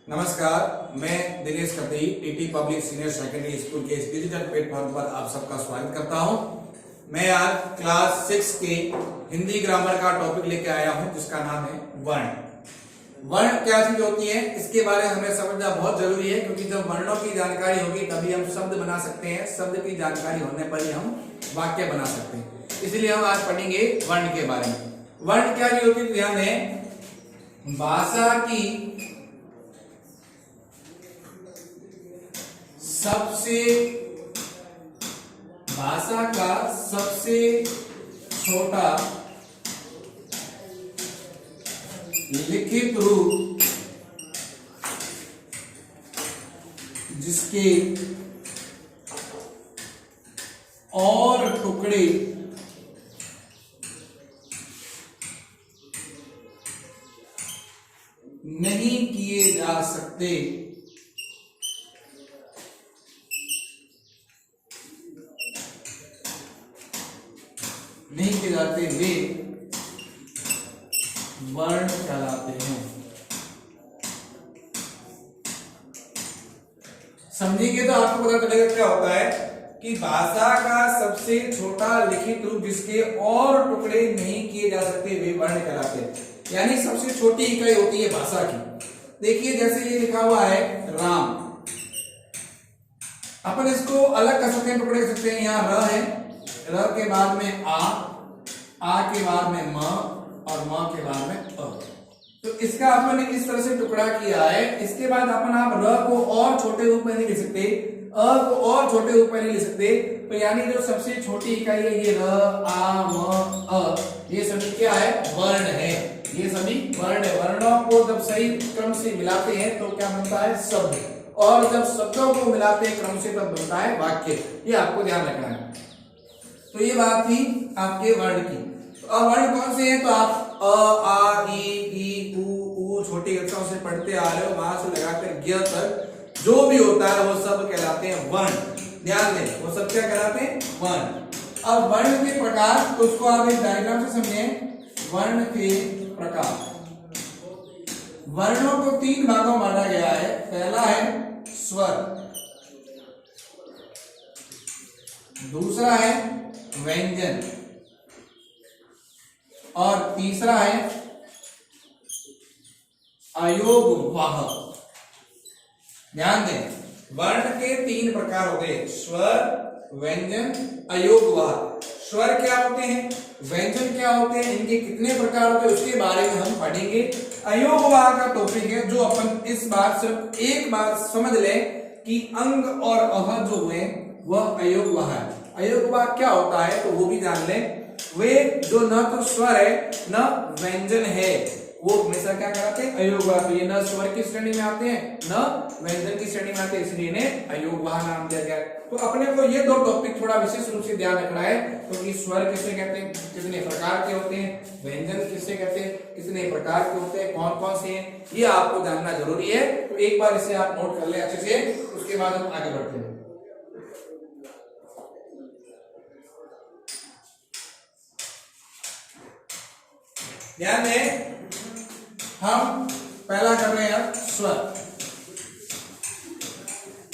नमस्कार, मैं Dinesh Khatri TT public senior secondary school के इस डिजिटल प्लेटफॉर्म पर आप सबका स्वागत करता हूं। मैं आज क्लास 6 के हिंदी ग्रामर का टॉपिक लेके आया हूं जिसका नाम है वर्ण। वर्ण क्या चीज होती है इसके बारे में हमें समझना बहुत जरूरी है, क्योंकि जब वर्णों की जानकारी होगी तभी हम शब्द बना सकते हैं। शब्द की जानकारी होने पर ही हम वाक्य बना सकते हैं। इसलिए हम आज पढ़ेंगे वर्ण के बारे में। वर्ण क्या चीज होती है, ध्यान दें। भाषा की भाषा का सबसे छोटा लिखित रूप जिसके और टुकड़े नहीं किए जा सकते, नहीं किए जाते, वे वर्ण कहलाते हैं। समझेंगे तो आपको पता चलेगा क्या होता है कि भाषा का सबसे छोटा लिखित रूप जिसके और टुकड़े नहीं किए जा सकते वे वर्ण कहलाते हैं। यानी सबसे छोटी इकाई होती है भाषा की। देखिए जैसे ये लिखा हुआ है राम, अपन इसको अलग कर सकते हैं, टुकड़े कर सकते हैं। यहाँ र है, र के बाद में आ के बाद में म और म के बाद में अ। तो इसका अपन ने इस तरह से टुकड़ा किया है। इसके बाद अपन आप र को और छोटे रूप में नहीं लिख सकते, अ को और छोटे रूप में नहीं लिख सकते। तो यानी जो सबसे छोटी इकाई है ये र आ म अ, ये सभी क्या है? वर्ण है। ये सभी वर्ण है। वर्णों को जब सही क्रम से मिलाते हैं तो क्या बनता है? शब्द। और जब शब्दों को मिलाते हैं क्रम से तब बनता है वाक्य। ये आपको ध्यान रखना है। तो ये बात थी आपके वर्ण की। तो अब वर्ण कौन से हैं? तो आप अ आ ई उ छोटी अक्षरों से पढ़ते आ रहे हो, वहां से लगाकर य तक जो भी होता है वो सब कहलाते हैं वर्ण। ध्यान दें, वो सब क्या कहलाते हैं? वर्ण। अब वर्ण के प्रकार, तो उसको आप एक डायग्राम से समझें। वर्ण के प्रकार, वर्णों को 3 भागों में बांटा गया है। पहला है स्वर, दूसरा है व्यंजन और तीसरा है अयोगवाह। ध्यान दें, वर्ण के 3 प्रकार हो गए, स्वर, व्यंजन, अयोगवाह। स्वर क्या होते हैं, व्यंजन क्या होते हैं, इनके कितने प्रकार होते हैं उसके बारे में हम पढ़ेंगे। अयोगवाह का टॉपिक है जो अपन इस बार सिर्फ एक बार समझ लें कि अंग और अह जो हुए वह अयोगवाह है। अयोगवाह क्या होता है तो वो भी जान लें। वे जो न तो स्वर है न व्यंजन है, वो हमेशा क्या कहलाते हैं? अयोगवाह। तो ये न स्वर की श्रेणी में आते हैं न व्यंजन की श्रेणी में आते हैं, इसलिए इन्हें अयोगवाह नाम दिया गया है। तो अपने को ये 2 टॉपिक थोड़ा विशेष रूप से ध्यान रखना है, क्योंकि स्वर किसे कहते हैं, कितने प्रकार के होते हैं, व्यंजन किसे कहते हैं, कितने प्रकार के होते हैं, कौन कौन से हैं, ये आपको जानना जरूरी है। तो एक बार इसे आप नोट कर ले अच्छे से, उसके बाद हम आगे बढ़ते हैं। ध्यान दें, हम पहला कर रहे हैं स्वर।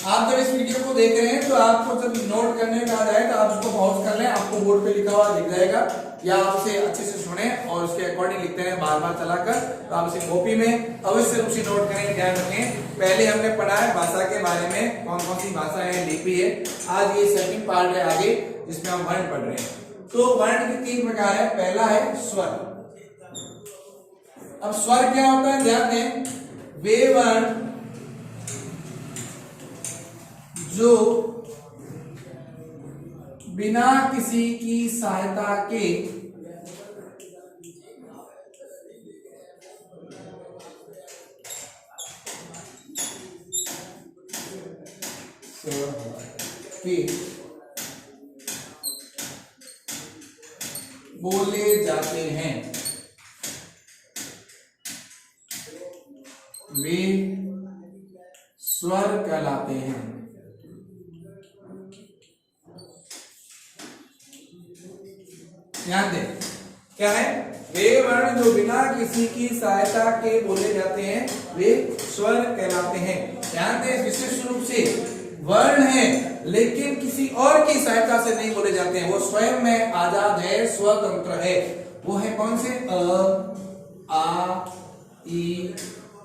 आप जब इस वीडियो को देख रहे हैं तो आपको जब नोट करने का आ जाए तो आप उसको पॉज कर लें, आपको बोर्ड पे लिखा हुआ दिख जाएगा, या आप उसे अच्छे से सुने और उसके अकॉर्डिंग लिखते हैं बार बार चलाकर। तो आप इसे कॉपी में अवश्य रूप से नोट करें। ध्यान रखें, पहले हमने पढ़ा है भाषा के बारे में, कौन कौन सी भाषा है, लिपि है। आज ये सेकंड पार्ट है आगे जिसमें हम वर्ण पढ़ रहे हैं। तो वर्ण के 3 प्रकार है। पहला है स्वर। अब स्वर क्या होता है? ध्यान दें, वे वर्ण जो बिना किसी की सहायता के बोले जाते हैं, वे स्वर कहलाते हैं। ध्यान दें, क्या है वे वर्ण जो बिना किसी की सहायता के बोले जाते हैं वे स्वर कहलाते हैं। ध्यान दें, विशेष रूप से वर्ण है लेकिन किसी और की सहायता से नहीं बोले जाते हैं, वो स्वयं में आजाद है, स्वतंत्र है। वो है कौन से? अ, आ, ई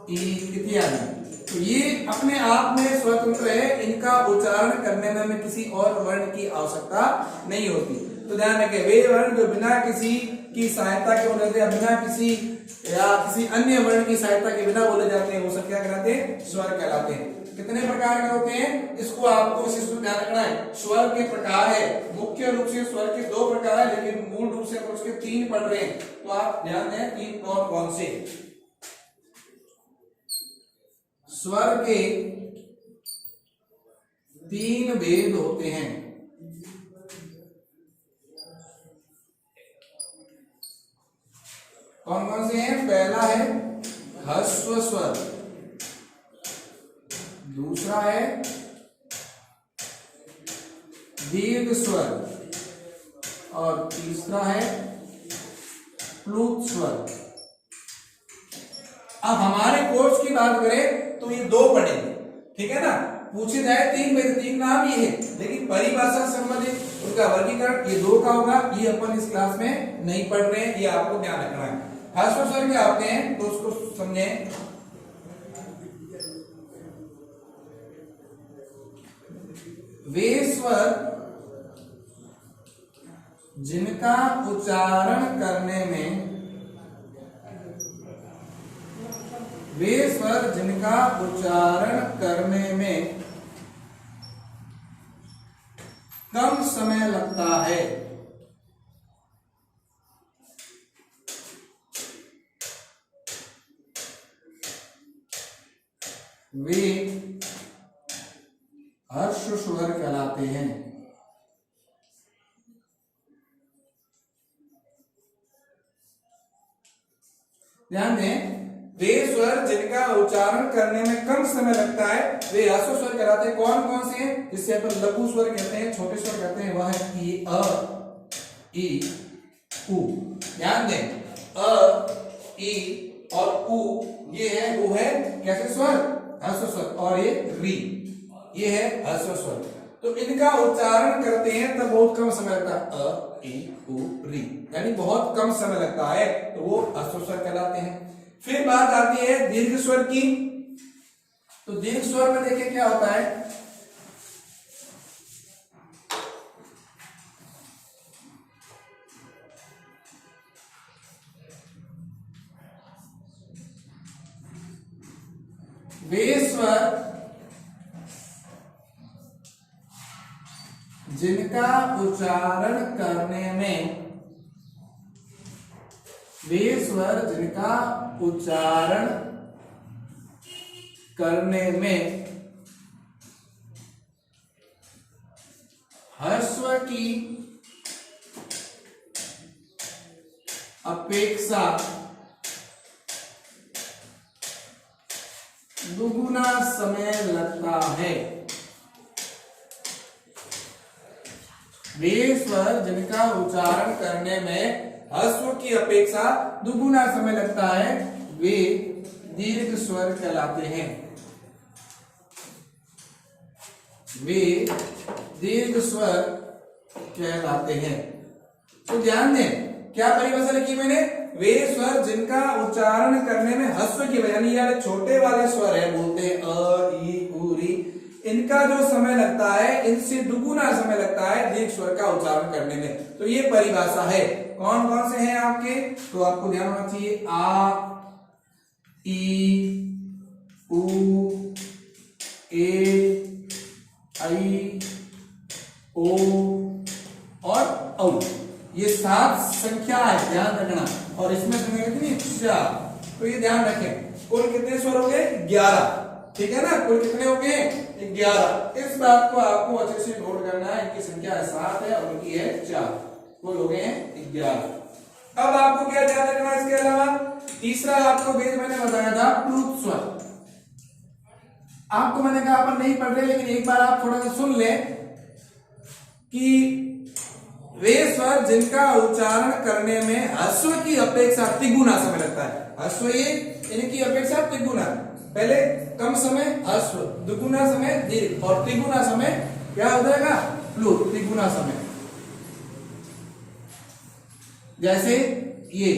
इत्यादि। तो ये अपने आप में स्वतंत्र है, इनका उच्चारण करने में हमें किसी और वर्ण की आवश्यकता नहीं होती। तो ध्यान रखें, वे वर्ण जो बिना किसी की सहायता के बोले जाते हैं, बिना किसी या किसी अन्य वर्ण की सहायता के बिना बोले जाते हैं, वो सब क्या कहलाते हैं? स्वर कहलाते हैं। कितने प्रकार के होते हैं इसको आपको इस में ध्यान रखना है। स्वर के प्रकार है, मुख्य रूप से स्वर के 2 प्रकार है, लेकिन मूल रूप से उसके 3 पढ़ रहे हैं, तो आप ध्यान दें 3 कौन कौन से। स्वर के 3 भेद होते हैं। कौन कौन से हैं? पहला है ह्रस्व स्वर, दूसरा है दीर्घ स्वर और तीसरा है प्लुत स्वर। अब हमारे कोर्स की बात करें तो ये 2 पढ़ेंगे, ठीक है ना। पूछे जाए 3 नाम ये है, लेकिन परिभाषा संबंधित उनका वर्गीकरण ये 2 का होगा, ये अपन इस क्लास में नहीं पढ़ रहे हैं, ये आपको ध्यान रखना है। ह्रस्व स्वर क्या होते हैं तो उसको समझें। वे स्वर जिनका उच्चारण करने में कम समय लगता है। वे ह्रस्व स्वर कहलाते हैं। ध्यान दें, वे स्वर जिनका उच्चारण करने में कम समय लगता है वे ह्रस्व स्वर कहलाते हैं। कौन कौन से हैं? जिससे अपन लघु स्वर कहते हैं, छोटे स्वर कहते हैं, वह है ई, अ, ई, उ। ध्यान दें, अ, ई और उ ये है, वो है कैसे स्वर? ह्रस्व स्वर। और ये री, ये है ह्रस्व स्वर। तो इनका उच्चारण करते हैं तब बहुत कम समय लगता है, अ, ई, उ, री, यानी बहुत कम समय लगता है, तो वो ह्रस्व स्वर कहलाते हैं। फिर बात आती है दीर्घ स्वर की। तो दीर्घ स्वर में देखिए क्या होता है। वे स्वर जिनका उच्चारण करने में ह्रस्व की अपेक्षा दुगुना समय लगता है। वे स्वर जिनका उच्चारण करने में ह्रस्व की अपेक्षा दुगुना समय लगता है वे दीर्घ स्वर कहलाते हैं। वे दीर्घ स्वर कहलाते हैं। तो ध्यान दें, क्या परिभाषा लिखी मैंने? वे स्वर जिनका उच्चारण करने में ह्रस्व की यानी यार छोटे वाले स्वर है, बोलते हैं अ, ई, उ, री, इनका जो समय लगता है इनसे दुगुना समय लगता है दीर्घ स्वर का उच्चारण करने में। तो ये परिभाषा है। कौन कौन से हैं आपके? तो आपको ध्यान होना चाहिए, आ, ई, उ, ए, आई, ओ और औ। ये 7 संख्या है, ध्यान रखना। और इसमें संख्या कितनी? 4। तो ये ध्यान रखें, कुल कितने स्वर हो गए? 11। ठीक है ना, कुल कितने हो गए? 11। इस बात को आपको अच्छे से नोट करना है। इनकी संख्या 7 है और उनकी है 4, कुल हो गए हैं 11। अब आपको क्या ध्यान रखना है इसके अलावा? तीसरा आपको भेद मैंने बताया था प्लुत स्वर। आपको मैंने कहा अपन नहीं पढ़ रहे, लेकिन एक बार आप थोड़ा सा सुन ले कि वे स्वर जिनका उच्चारण करने में ह्रस्व की अपेक्षा तिगुना समय लगता है। ह्रस्व ये इनकी अपेक्षा तिगुना, पहले कम समय ह्रस्व, दुगुना समय दीर्घ और तिगुना समय क्या हो जाएगा प्लुत, तिगुना समय। जैसे ये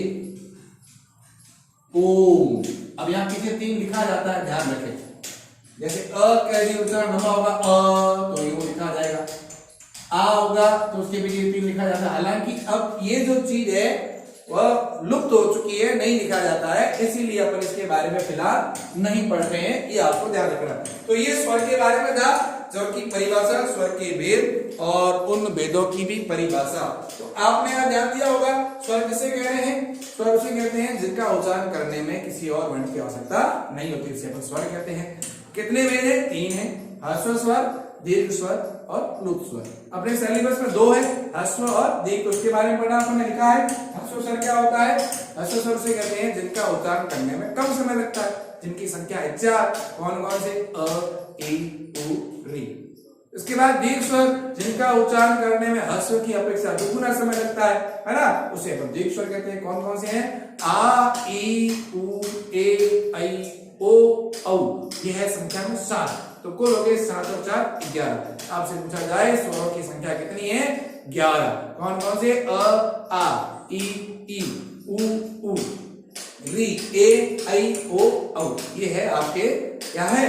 ओम, अब यहां पीछे 3 लिखा जाता है, ध्यान रखें। जैसे अ का यदि उच्चारण लंबा होगा अ तो ये लिखा जाएगा, आ होगा तो उसके पीछे 3 लिखा जाता है। हालांकि अब ये जो चीज है वह लुप्त हो चुकी है, नहीं लिखा जाता है, इसीलिए अपन इसके बारे में फिलहाल नहीं पढ़ रहे हैं, ये आपको ध्यान रखना। तो ये स्वर के बारे में था, स्वर की परिभाषा, स्वर के भेद और उन भेदों की भी परिभाषा। तो आपने यहां ध्यान दिया होगा स्वर किसे कह रहे हैं? स्वर उसे कहते हैं जिनका उच्चारण करने में किसी और वर्ण की आवश्यकता नहीं होती, इसे अपन स्वर कहते हैं। कितने भेद है? 3 है, ह्रस्व स्वर, दीर्घ स्वर और प्लुत स्वर। अपने सिलेबस में 2 है, ह्रस्व और दीर्घ, उसके बारे में पढ़ा आपने, लिखा है। ह्रस्व स्वर क्या होता है? ह्रस्व स्वर से कहते हैं जिनका उच्चारण करने में कम समय लगता है, जिनकी संख्या है 4। कौन कौन से? अ, ई, उ, री। इसके बाद दीर्घ स्वर जिनका उच्चारण करने में ह्रस्व की अपेक्षा दुगुना समय लगता है ना, उसे अपन दीर्घ स्वर कहते हैं। कौन कौन से हैं? आ, ई, उ, ए, ऐ, ओ, औ। ये है संख्या में 7, तो कुल हो गए 7 और 4 11। आपसे पूछा जाए स्वरों की संख्या कितनी है? 11। कौन कौन से? अ, आ, ई, उ, ऊ, री, ए, ऐ, ओ, औ। ये है आपके क्या है?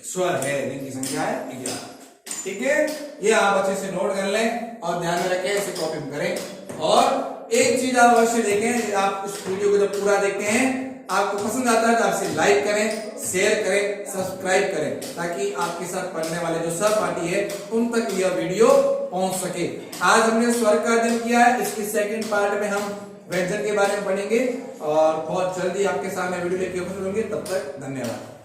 स्वर है, जिनकी संख्या है 11। ठीक है, ये आप अच्छे से नोट कर लें और ध्यान में रखें, इसे कॉपी करें। और एक चीज आप अवश्य देखें, आप इस वीडियो को जब पूरा देखते हैं, आपको पसंद आता है तो आपसे लाइक करें, शेयर करें, सब्सक्राइब करें, ताकि आपके साथ पढ़ने वाले जो सहपाठी है उन तक यह वीडियो पहुंच सके। आज हमने स्वर का अध्ययन किया है, इसकी सेकंड पार्ट में हम व्यंजन के बारे में पढ़ेंगे और बहुत जल्दी आपके सामने वीडियो लेके उपस्थित होंगे। तब तक धन्यवाद।